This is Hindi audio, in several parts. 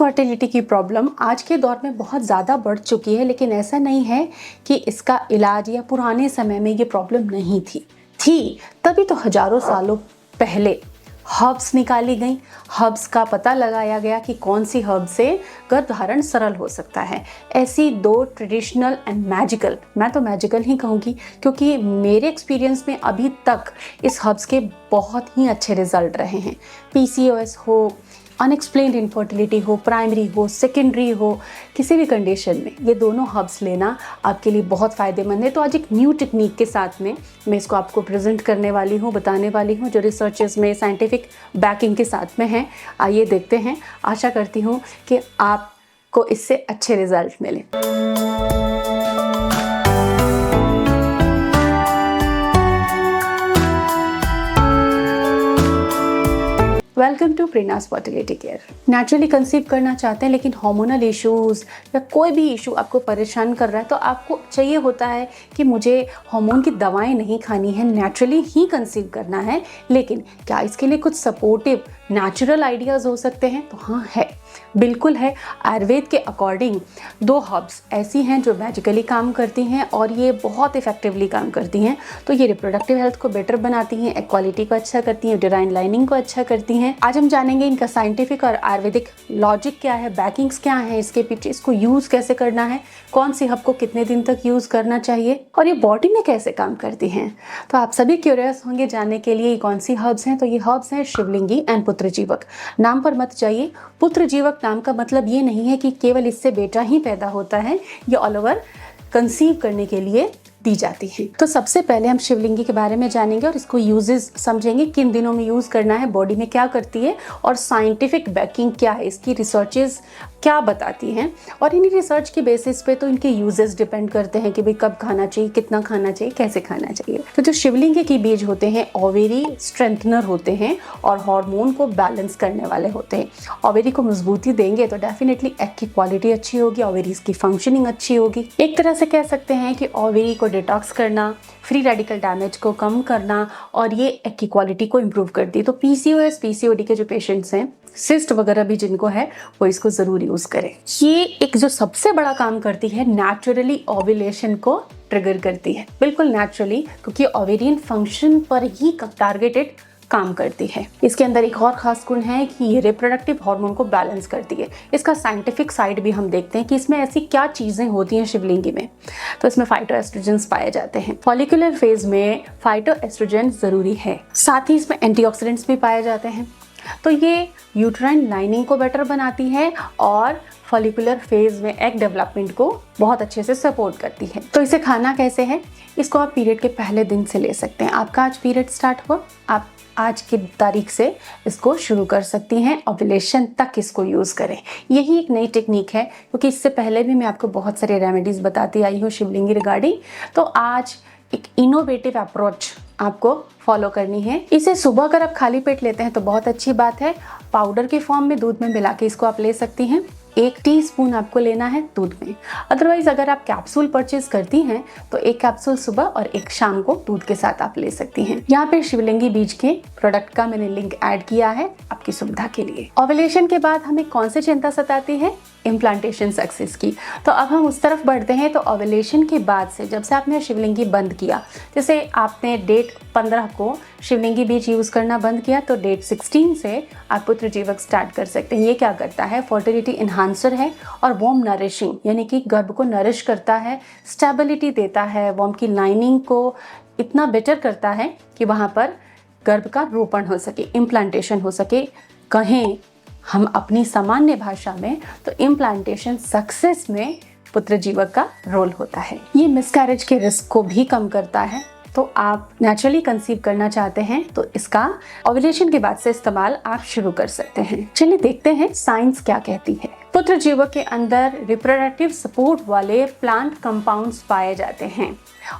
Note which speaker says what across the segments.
Speaker 1: इनफर्टिलिटी की प्रॉब्लम आज के दौर में बहुत ज़्यादा बढ़ चुकी है, लेकिन ऐसा नहीं है कि इसका इलाज या पुराने समय में ये प्रॉब्लम नहीं थी तभी तो हजारों सालों पहले हर्ब्स निकाली गई, हर्ब्स का पता लगाया गया कि कौन सी हर्ब से गर्भधारण सरल हो सकता है। ऐसी दो ट्रेडिशनल एंड मैजिकल, मैं तो मैजिकल ही कहूँगी क्योंकि मेरे एक्सपीरियंस में अभी तक इस हर्ब्स के बहुत ही अच्छे रिजल्ट रहे हैं। PCOS हो, अनएक्सप्लेन्ड इनफर्टिलिटी हो, प्राइमरी हो, सेकेंडरी हो, किसी भी कंडीशन में ये दोनों हर्ब्स लेना आपके लिए बहुत फ़ायदेमंद है। तो आज एक न्यू टेक्निक के साथ में मैं इसको आपको प्रेजेंट करने वाली हूँ, बताने वाली हूँ, जो रिसर्चेस में साइंटिफिक बैकिंग के साथ में है। आइए देखते हैं। आशा करती हूँ कि आपको इससे अच्छे रिजल्ट मिले। Welcome to Prerna's fertility care. Naturally conceive करना चाहते हैं लेकिन हार्मोनल इश्यूज़ या कोई भी इशू आपको परेशान कर रहा है, तो आपको चाहिए होता है कि मुझे हार्मोन की दवाएं नहीं खानी है, नेचुरली ही कंसीव करना है। लेकिन क्या इसके लिए कुछ सपोर्टिव नेचुरल आइडियाज़ हो सकते हैं? तो हाँ, है, बिल्कुल है। आयुर्वेद के अकॉर्डिंग दो हर्ब्स ऐसी हैं जो मैजिकली काम करती हैं और ये बहुत इफेक्टिवली काम करती हैं। तो ये रिप्रोडक्टिव हेल्थ को बेटर बनाती हैं, एक्वालिटी को अच्छा करती हैं, यूटेराइन लाइनिंग को अच्छा करती हैं। आज हम जानेंगे इनका साइंटिफिक और आयुर्वेदिक लॉजिक क्या है, बैकिंग्स क्या है इसके पीछे, इसको यूज़ कैसे करना है, कौन सी हर्ब को कितने दिन तक यूज़ करना चाहिए और ये बॉडी में कैसे काम करती हैं। तो आप सभी क्यूरियस होंगे जानने के लिए कौन सी हर्ब्स हैं। तो ये हर्ब्स हैं शिवलिंगी एंड पुत्रजीवक। नाम पर मत जाइए, पुत्रजीवक नाम का मतलब ये नहीं है कि केवल इससे बेटा ही पैदा होता है, ये ऑल ओवर कंसीव करने के लिए दी जाती है। तो सबसे पहले हम शिवलिंगी के बारे में जानेंगे और इसको यूजेस समझेंगे, किन दिनों में यूज करना है, बॉडी में क्या करती है और साइंटिफिक बैकिंग क्या है, इसकी रिसर्चेस क्या बताती हैं। और इन रिसर्च के बेसिस पे तो इनके यूजेस डिपेंड करते हैं कि भाई कब खाना चाहिए, कितना खाना चाहिए, कैसे खाना चाहिए। तो जो शिवलिंगी के बीज होते हैं ओवेरी स्ट्रेंथनर होते हैं और हार्मोन को बैलेंस करने वाले होते हैं। ओवेरी को मजबूती देंगे तो डेफिनेटली एग की क्वालिटी अच्छी होगी, ओवेरीज की फंक्शनिंग अच्छी होगी। एक तरह से कह सकते हैं कि ओवेरी को डिटॉक्स करना, फ्री रेडिकल डैमेज को कम करना और ये एग की क्वालिटी को इम्प्रूव करती है। तो PCOS PCOD के जो पेशेंट्स हैं, सिस्ट वगैरह भी जिनको है, वो इसको जरूर यूज करें। ये एक जो सबसे बड़ा काम करती है, नेचुरली ओव्यूलेशन को ट्रिगर करती है, बिल्कुल नेचुरली, क्योंकि ओवेरियन फंक्शन पर ही टारगेटेड काम करती है। इसके अंदर एक और खास गुण है कि ये रिप्रोडक्टिव हार्मोन को बैलेंस करती है। इसका साइंटिफिक साइड भी हम देखते हैं कि इसमें ऐसी क्या चीजें होती हैं शिवलिंगी में। तो इसमें फाइटोएस्ट्रोजेंस पाए जाते हैं। फॉलिकुलर फेज में फाइटोएस्ट्रोजेन जरूरी है, साथ ही इसमें एंटीऑक्सीडेंट्स भी पाए जाते हैं। तो ये यूट्राइन लाइनिंग को बेटर बनाती है और फॉलिकुलर फेज में एग डेवलपमेंट को बहुत अच्छे से सपोर्ट करती है। तो इसे खाना कैसे है? इसको आप पीरियड के पहले दिन से ले सकते हैं। आपका आज पीरियड स्टार्ट हुआ, आप आज की तारीख से इसको शुरू कर सकती हैं, ओव्यूलेशन तक इसको यूज़ करें। यही एक नई टेक्निक है, क्योंकि इससे पहले भी मैं आपको बहुत सारे रेमेडीज़ बताती आई हूँ शिवलिंगी रिगार्डिंग। तो आज एक इनोवेटिव अप्रोच आपको फॉलो करनी है। इसे सुबह अगर आप खाली पेट लेते हैं तो बहुत अच्छी बात है। पाउडर के फॉर्म में दूध में मिला के इसको आप ले सकती हैं। 1 टीस्पून आपको लेना है दूध में। अदरवाइज अगर आप कैप्सूल परचेज करती हैं तो 1 कैप्सूल सुबह और 1 शाम को दूध के साथ आप ले सकती हैं। यहाँ पे शिवलिंगी बीज के प्रोडक्ट का मैंने लिंक ऐड किया है आपकी सुविधा के लिए। ओव्यूलेशन के बाद हमें कौन सी चिंता सताती है? इम्प्लांटेशन सक्सेस की। तो अब हम उस तरफ बढ़ते हैं। तो ओव्यूलेशन के बाद से जब से आपने शिवलिंगी बंद किया, जैसे आपने डेट 15 को शिवलिंगी बीज यूज करना बंद किया, तो डेट 16 से आप पुत्रजीवक स्टार्ट कर सकते हैं। ये क्या करता है? फर्टिलिटी इन्हांसर है और वॉर्म नरिशिंग, यानी कि गर्भ को नरिश करता है, स्टेबिलिटी देता है, वॉर्म की लाइनिंग को इतना बेटर करता है कि वहाँ पर गर्भ का रोपण हो सके, इम्प्लांटेशन हो सके। कहें हम अपनी सामान्य भाषा में तो इम्प्लांटेशन सक्सेस में पुत्रजीवक का रोल होता है। ये मिसकैरेज के रिस्क को भी कम करता है। तो आप नेचुरली कंसीव करना चाहते हैं तो इसका ओव्यूलेशन के बाद से इस्तेमाल आप शुरू कर सकते हैं। चलिए देखते हैं साइंस क्या कहती है। पुत्र जीवक के अंदर रिप्रोडक्टिव सपोर्ट वाले प्लांट कंपाउंड्स पाए जाते हैं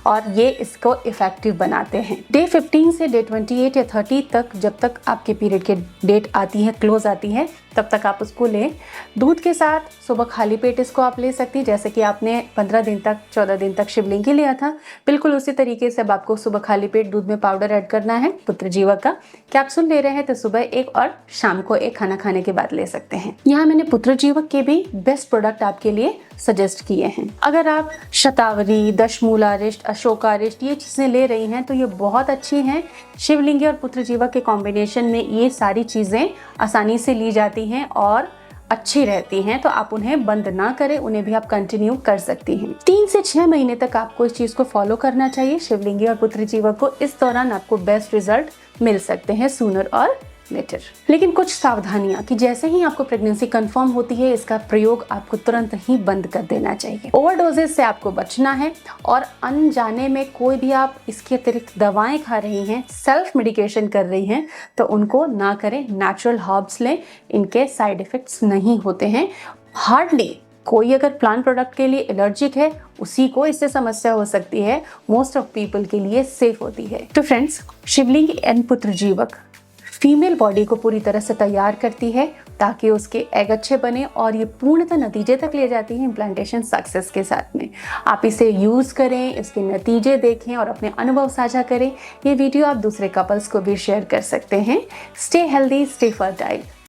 Speaker 1: और ये इसको इफेक्टिव बनाते हैं। डे 15 से डे 28 या 30 तक, जब तक आपके पीरियड की डेट आती है, क्लोज आती है, तब तक आप उसको लें। दूध के साथ सुबह खाली पेट इसको आप ले सकती हैं, जैसे कि आपने 15 दिन तक 14 दिन तक शिवलिंगी लिया था, बिल्कुल उसी तरीके से अब आपको सुबह खाली पेट दूध में पाउडर ऐड करना है। पुत्र जीवक का कैप्सूल ले रहे हैं तो सुबह एक और शाम को एक खाना खाने के बाद ले सकते हैं। यहाँ मैंने पुत्र जीवक के भी बेस्ट प्रोडक्ट आपके लिए सजेस्ट किए हैं। अगर आप शतावरी, दशमूलारिष्ट, अशोकारिष्ट ये चीज़ें ले रही हैं तो ये बहुत अच्छी हैं। शिवलिंगी और पुत्र जीवक के कॉम्बिनेशन में ये सारी चीज़ें आसानी से ली जाती हैं और अच्छी रहती हैं, तो आप उन्हें बंद ना करें, उन्हें भी आप कंटिन्यू कर सकती हैं। 3 से 6 महीने तक आपको इस चीज़ को फॉलो करना चाहिए, शिवलिंगी और पुत्र जीवक को। इस दौरान आपको बेस्ट रिजल्ट मिल सकते हैं, सूनर और लेटर। लेकिन कुछ सावधानियां कि जैसे ही आपको प्रेगनेंसी कंफर्म होती है, इसका प्रयोग आपको तुरंत ही बंद कर देना चाहिए। ओवरडोजेस से आपको बचना है और अनजाने में कोई भी आप इसके अतिरिक्त दवाएं खा रही हैं, सेल्फ मेडिकेशन कर रही हैं, तो उनको ना करें। नेचुरल हर्ब्स लें, इनके साइड इफेक्ट्स नहीं होते हैं। हार्डली कोई अगर प्लांट प्रोडक्ट के लिए एलर्जिक है, उसी को इससे समस्या हो सकती है। मोस्ट ऑफ पीपल के लिए सेफ होती है। तो फ्रेंड्स, शिवलिंगी एंड पुत्र जीवक फीमेल बॉडी को पूरी तरह से तैयार करती है ताकि उसके एग अच्छे बने और ये पूर्णतः नतीजे तक ले जाती है इम्प्लांटेशन सक्सेस के साथ में। आप इसे यूज़ करें, इसके नतीजे देखें और अपने अनुभव साझा करें। ये वीडियो आप दूसरे कपल्स को भी शेयर कर सकते हैं। Stay healthy, stay fertile.